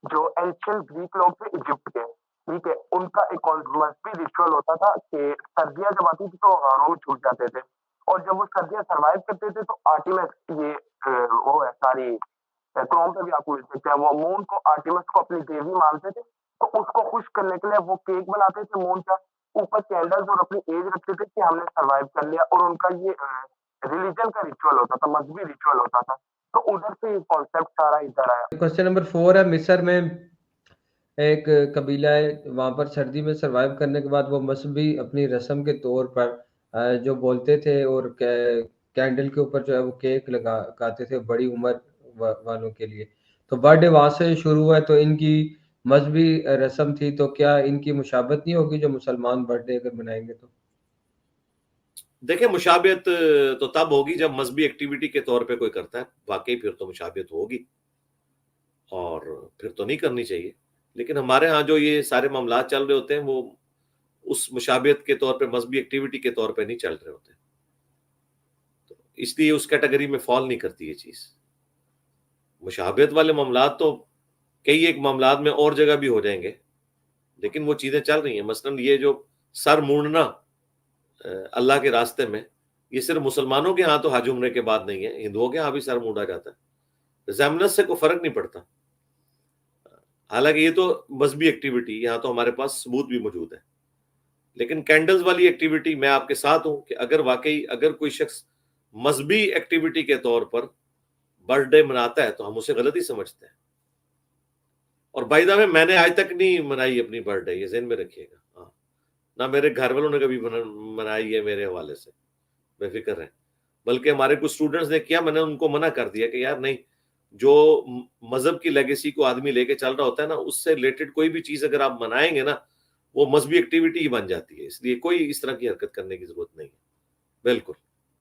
جو ancient Greek لوگ تھے ایجپٹ کے، ٹھیک ہے، ان کا ایک مذہبی ریچول ہوتا تھا کہ سردیاں جب آتی تھی تو روز چھوٹ جاتے تھے، اور جب وہ سردیاں سروائیو کرتے تھے تو آرٹیمس، یہ وہ ہے ساری کروم پہ بھی آپ کو مل سکتا ہے، وہ مون کو، آرٹیمس کو اپنی دیوی مانتے تھے، تو اس کو خوش کرنے کے لیے وہ کیک بناتے تھے مون کا، اوپر کینڈلز اور اپنی ایج رکھتے تھے کہ ہم نے سروائیو کر لیا، اور ان کا یہ ریلیجن کا ریچول ہوتا تھا، مذہبی ریچول ہوتا تھا، تو ادھر سے یہ کانسیپٹ سارا ادھر آیا۔ کوشچن نمبر 4 ہے، مصر میں ایک قبیلہ ہے، وہاں پر سردی میں سروائیو کرنے کے بعد وہ مذہبی اپنی رسم کے طور پر جو بولتے تھے اور کینڈل کے اوپر جو ہے وہ کیک لگاتے تھے بڑی عمر والوں کے لیے، تو برتھ ڈے وہاں سے شروع ہوا ہے، تو ان کی مذہبی رسم تھی، تو کیا ان کی مشابہت نہیں ہوگی جو مسلمان برتھ ڈے اگر منائیں گے تو؟ دیکھیں مشابہت تو تب ہوگی جب مذہبی ایکٹیویٹی کے طور پہ کوئی کرتا ہے، واقعی پھر تو مشابہت ہوگی، اور پھر تو نہیں کرنی چاہیے، لیکن ہمارے ہاں جو یہ سارے معاملات چل رہے ہوتے ہیں وہ اس مشابہت کے طور پہ، مذہبی ایکٹیویٹی کے طور پہ نہیں چل رہے ہوتے، تو اس لیے اس کیٹیگری میں فال نہیں کرتی یہ چیز۔ مشابہت والے معاملات تو کئی ایک معاملات میں اور جگہ بھی ہو جائیں گے، لیکن وہ چیزیں چل رہی ہیں، مثلا یہ جو سر مونڈنا اللہ کے راستے میں، یہ صرف مسلمانوں کے ہاں تو حج عمرے کے بعد نہیں ہے، ہندوؤں کے ہاں بھی سر مونڈا جاتا ہے، ریزیمبلنس سے کوئی فرق نہیں پڑتا، حالانکہ یہ تو مذہبی ایکٹیویٹی، یہاں تو ہمارے پاس ثبوت بھی موجود ہے، لیکن کینڈلز والی ایکٹیویٹی میں آپ کے ساتھ ہوں کہ اگر واقعی اگر کوئی شخص مذہبی ایکٹیویٹی کے طور پر برتھ ڈے مناتا ہے تو ہم اسے غلط ہی سمجھتے ہیں، اور بائی دا وے میں نے آج تک نہیں منائی اپنی برتھ ڈے، یہ ذہن میں رکھیے گا، ہاں، نہ میرے گھر والوں نے کبھی منائی ہے میرے حوالے سے، بے فکر رہیں، بلکہ ہمارے کچھ اسٹوڈنٹس نے کیا، میں نے ان کو منع کر دیا کہ یار نہیں، جو مذہب کی لیگیسی کو آدمی لے کے چل رہا ہوتا ہے نا، اس سے ریلیٹڈ کوئی بھی چیز اگر آپ منائیں گے نا، وہ مذہبی ایکٹیویٹی ہی بن جاتی ہے، اس لیے کوئی اس طرح کی حرکت کرنے کی ضرورت نہیں ہے، بالکل۔